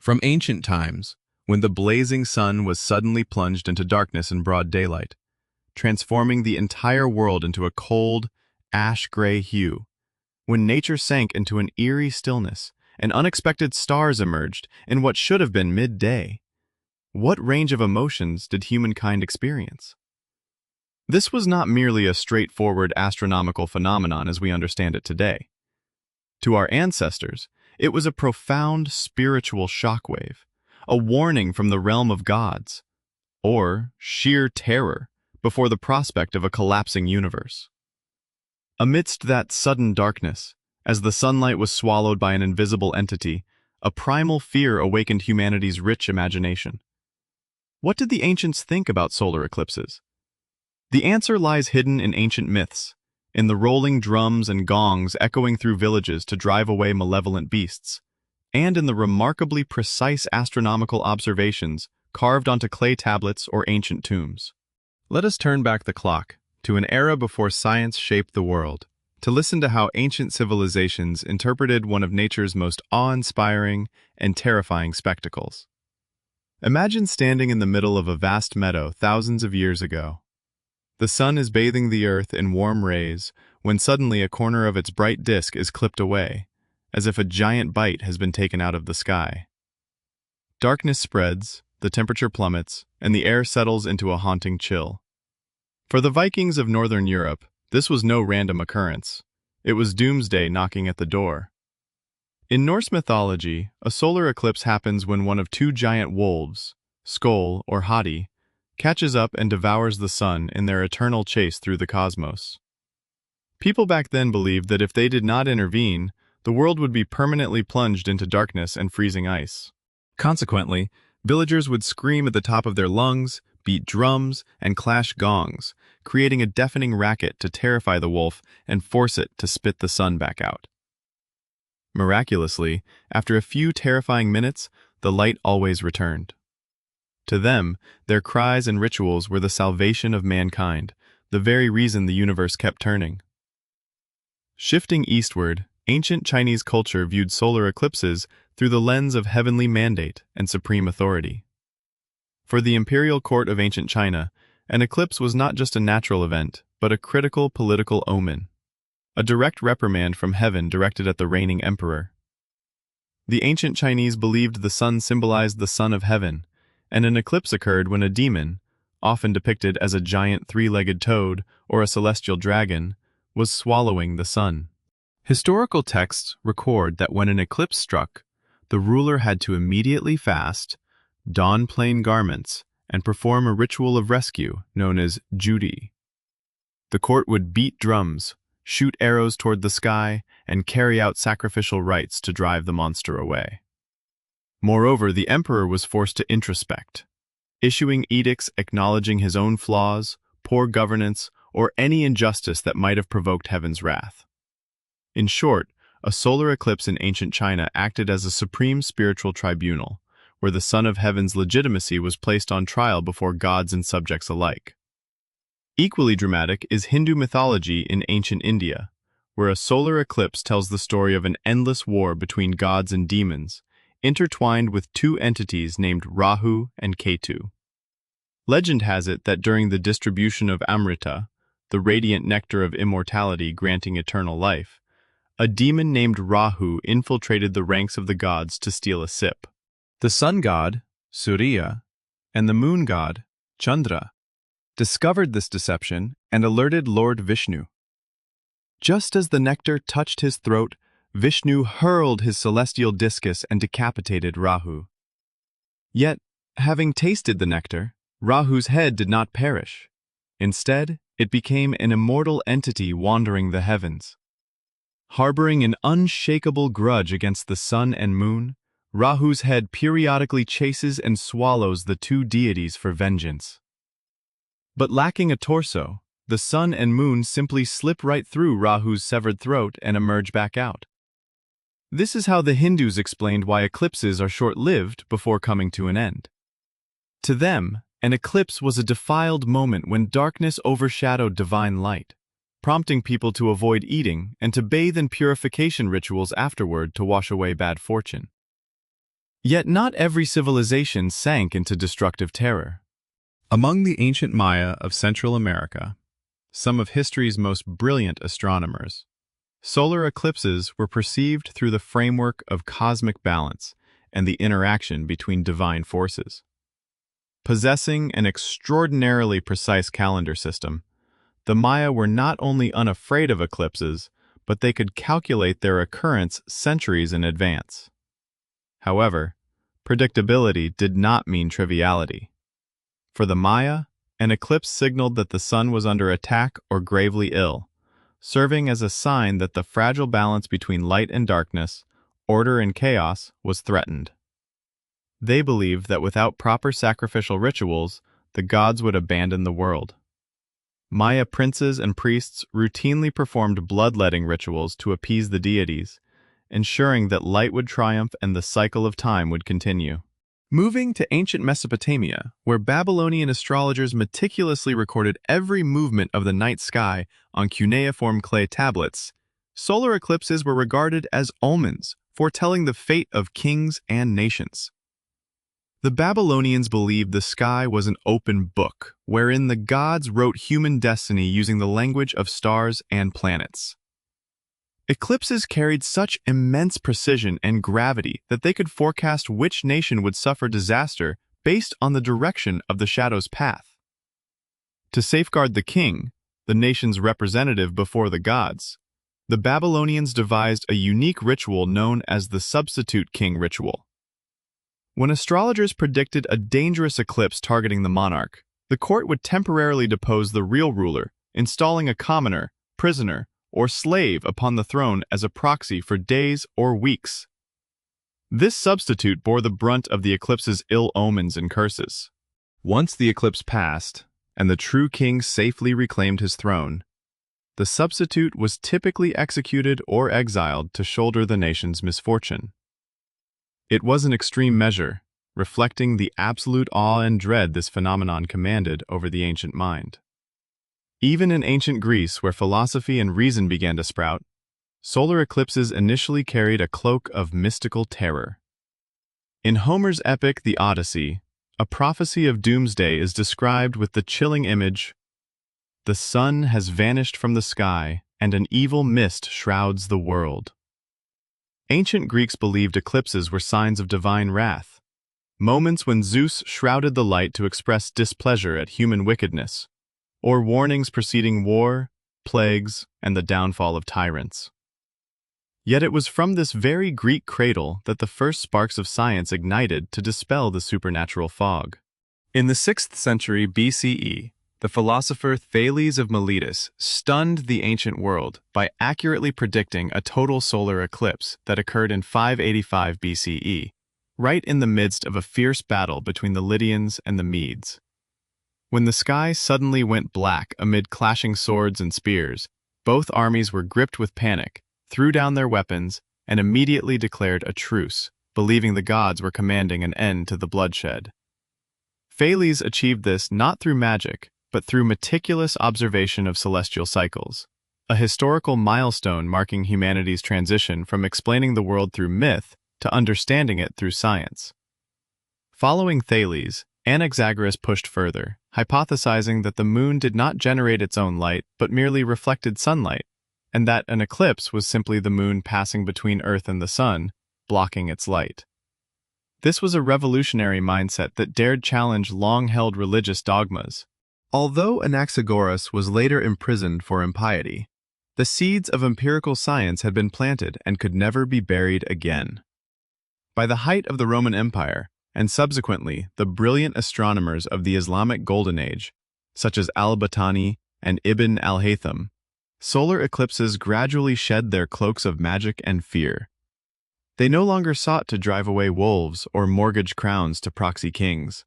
From ancient times, when the blazing sun was suddenly plunged into darkness in broad daylight, transforming the entire world into a cold, ash-gray hue, when nature sank into an eerie stillness and unexpected stars emerged in what should have been midday, what range of emotions did humankind experience? This was not merely a straightforward astronomical phenomenon as we understand it today. To our ancestors, it was a profound spiritual shockwave, a warning from the realm of gods, or sheer terror before the prospect of a collapsing universe. Amidst that sudden darkness, as the sunlight was swallowed by an invisible entity, a primal fear awakened humanity's rich imagination. What did the ancients think about solar eclipses? The answer lies hidden in ancient myths, in the rolling drums and gongs echoing through villages to drive away malevolent beasts, and in the remarkably precise astronomical observations carved onto clay tablets or ancient tombs. Let us turn back the clock to an era before science shaped the world, to listen to how ancient civilizations interpreted one of nature's most awe-inspiring and terrifying spectacles. Imagine standing in the middle of a vast meadow thousands of years ago. The sun is bathing the earth in warm rays when suddenly a corner of its bright disk is clipped away, as if a giant bite has been taken out of the sky. Darkness spreads, the temperature plummets, and the air settles into a haunting chill. For the Vikings of northern Europe, this was no random occurrence. It was doomsday knocking at the door. In Norse mythology, a solar eclipse happens when one of two giant wolves, Skoll or Hati, catches up and devours the sun in their eternal chase through the cosmos. People back then believed that if they did not intervene, the world would be permanently plunged into darkness and freezing ice. Consequently, villagers would scream at the top of their lungs, beat drums, and clash gongs, creating a deafening racket to terrify the wolf and force it to spit the sun back out. Miraculously, after a few terrifying minutes, the light always returned. To them, their cries and rituals were the salvation of mankind, the very reason the universe kept turning. Shifting eastward, ancient Chinese culture viewed solar eclipses through the lens of heavenly mandate and supreme authority. For the imperial court of ancient China, an eclipse was not just a natural event, but a critical political omen, a direct reprimand from heaven directed at the reigning emperor. The ancient Chinese believed the sun symbolized the son of heaven, and an eclipse occurred when a demon, often depicted as a giant three-legged toad or a celestial dragon, was swallowing the sun. Historical texts record that when an eclipse struck, the ruler had to immediately fast, don plain garments, and perform a ritual of rescue known as judi. The court would beat drums, shoot arrows toward the sky, and carry out sacrificial rites to drive the monster away. Moreover, the emperor was forced to introspect, issuing edicts acknowledging his own flaws, poor governance, or any injustice that might have provoked heaven's wrath. In short, a solar eclipse in ancient China acted as a supreme spiritual tribunal, where the Son of Heaven's legitimacy was placed on trial before gods and subjects alike. Equally dramatic is Hindu mythology in ancient India, where a solar eclipse tells the story of an endless war between gods and demons, intertwined with two entities named Rahu and Ketu. Legend has it that during the distribution of Amrita, the radiant nectar of immortality granting eternal life, a demon named Rahu infiltrated the ranks of the gods to steal a sip. The sun god, Surya, and the moon god, Chandra, discovered this deception and alerted Lord Vishnu. Just as the nectar touched his throat, Vishnu hurled his celestial discus and decapitated Rahu. Yet, having tasted the nectar, Rahu's head did not perish. Instead, it became an immortal entity wandering the heavens. Harboring an unshakable grudge against the sun and moon, Rahu's head periodically chases and swallows the two deities for vengeance. But lacking a torso, the sun and moon simply slip right through Rahu's severed throat and emerge back out. This is how the Hindus explained why eclipses are short-lived before coming to an end. To them, an eclipse was a defiled moment when darkness overshadowed divine light, prompting people to avoid eating and to bathe in purification rituals afterward to wash away bad fortune. Yet not every civilization sank into destructive terror. Among the ancient Maya of Central America, some of history's most brilliant astronomers, solar eclipses were perceived through the framework of cosmic balance and the interaction between divine forces. Possessing an extraordinarily precise calendar system, the Maya were not only unafraid of eclipses, but they could calculate their occurrence centuries in advance. However, predictability did not mean triviality. For the Maya, an eclipse signaled that the sun was under attack or gravely ill, serving as a sign that the fragile balance between light and darkness, order and chaos, was threatened. They believed that without proper sacrificial rituals, the gods would abandon the world. Maya princes and priests routinely performed bloodletting rituals to appease the deities, ensuring that light would triumph and the cycle of time would continue. Moving to ancient Mesopotamia, where Babylonian astrologers meticulously recorded every movement of the night sky on cuneiform clay tablets, solar eclipses were regarded as omens, foretelling the fate of kings and nations. The Babylonians believed the sky was an open book, wherein the gods wrote human destiny using the language of stars and planets. Eclipses carried such immense precision and gravity that they could forecast which nation would suffer disaster based on the direction of the shadow's path. To safeguard the king, the nation's representative before the gods, the Babylonians devised a unique ritual known as the substitute king ritual. When astrologers predicted a dangerous eclipse targeting the monarch, the court would temporarily depose the real ruler, installing a commoner, prisoner, or slave upon the throne as a proxy for days or weeks. This substitute bore the brunt of the eclipse's ill omens and curses. Once the eclipse passed, and the true king safely reclaimed his throne, the substitute was typically executed or exiled to shoulder the nation's misfortune. It was an extreme measure, reflecting the absolute awe and dread this phenomenon commanded over the ancient mind. Even in ancient Greece, where philosophy and reason began to sprout, solar eclipses initially carried a cloak of mystical terror. In Homer's epic The Odyssey, a prophecy of doomsday is described with the chilling image, "The sun has vanished from the sky, and an evil mist shrouds the world." Ancient Greeks believed eclipses were signs of divine wrath, moments when Zeus shrouded the light to express displeasure at human wickedness, or warnings preceding war, plagues, and the downfall of tyrants. Yet it was from this very Greek cradle that the first sparks of science ignited to dispel the supernatural fog. In the 6th century BCE, the philosopher Thales of Miletus stunned the ancient world by accurately predicting a total solar eclipse that occurred in 585 BCE, right in the midst of a fierce battle between the Lydians and the Medes. When the sky suddenly went black amid clashing swords and spears, both armies were gripped with panic, threw down their weapons, and immediately declared a truce, believing the gods were commanding an end to the bloodshed. Thales achieved this not through magic, but through meticulous observation of celestial cycles, a historical milestone marking humanity's transition from explaining the world through myth to understanding it through science. Following Thales, Anaxagoras pushed further, hypothesizing that the moon did not generate its own light but merely reflected sunlight, and that an eclipse was simply the moon passing between Earth and the sun, blocking its light. This was a revolutionary mindset that dared challenge long-held religious dogmas. Although Anaxagoras was later imprisoned for impiety, the seeds of empirical science had been planted and could never be buried again. By the height of the Roman Empire, and subsequently the brilliant astronomers of the Islamic Golden Age, such as al-Battani and Ibn al-Haytham, solar eclipses gradually shed their cloaks of magic and fear. They no longer sought to drive away wolves or mortgage crowns to proxy kings.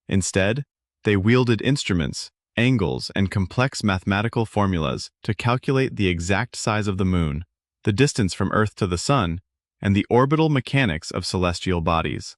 Instead, they wielded instruments, angles, and complex mathematical formulas to calculate the exact size of the moon, the distance from Earth to the sun, and the orbital mechanics of celestial bodies.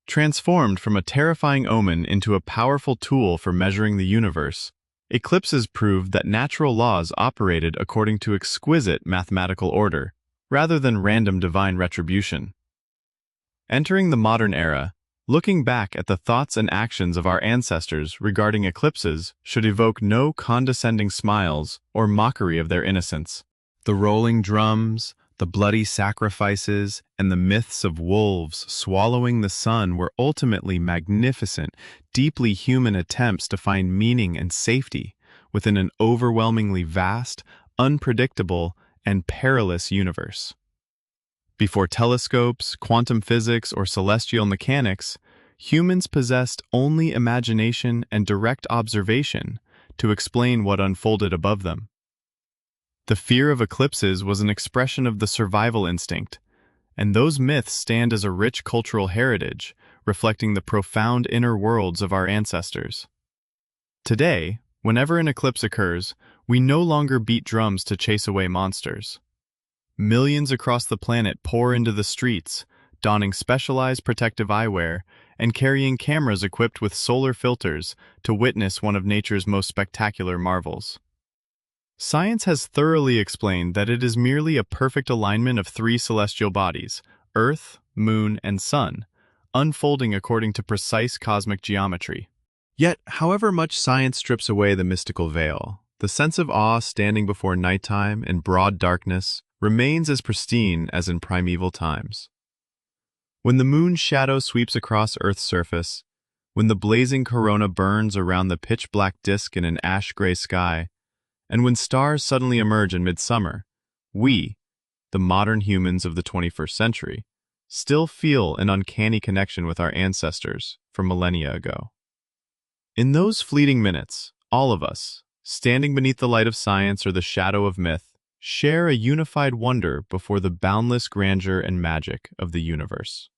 Transformed from a terrifying omen into a powerful tool for measuring the universe, eclipses proved that natural laws operated according to exquisite mathematical order, rather than random divine retribution. Entering the modern era, looking back at the thoughts and actions of our ancestors regarding eclipses should evoke no condescending smiles or mockery of their innocence. The rolling drums, the bloody sacrifices, and the myths of wolves swallowing the sun were ultimately magnificent, deeply human attempts to find meaning and safety within an overwhelmingly vast, unpredictable, and perilous universe. Before telescopes, quantum physics, or celestial mechanics, humans possessed only imagination and direct observation to explain what unfolded above them. The fear of eclipses was an expression of the survival instinct, and those myths stand as a rich cultural heritage, reflecting the profound inner worlds of our ancestors. Today, whenever an eclipse occurs, we no longer beat drums to chase away monsters. Millions across the planet pour into the streets, donning specialized protective eyewear and carrying cameras equipped with solar filters to witness one of nature's most spectacular marvels. Science has thoroughly explained that it is merely a perfect alignment of three celestial bodies, Earth, Moon, and Sun, unfolding according to precise cosmic geometry. Yet, however much science strips away the mystical veil, the sense of awe standing before nighttime in broad darkness remains as pristine as in primeval times. When the moon's shadow sweeps across Earth's surface, when the blazing corona burns around the pitch-black disk in an ash-gray sky, and when stars suddenly emerge in midsummer, we, the modern humans of the 21st century, still feel an uncanny connection with our ancestors from millennia ago. In those fleeting minutes, all of us, standing beneath the light of science or the shadow of myth, share a unified wonder before the boundless grandeur and magic of the universe.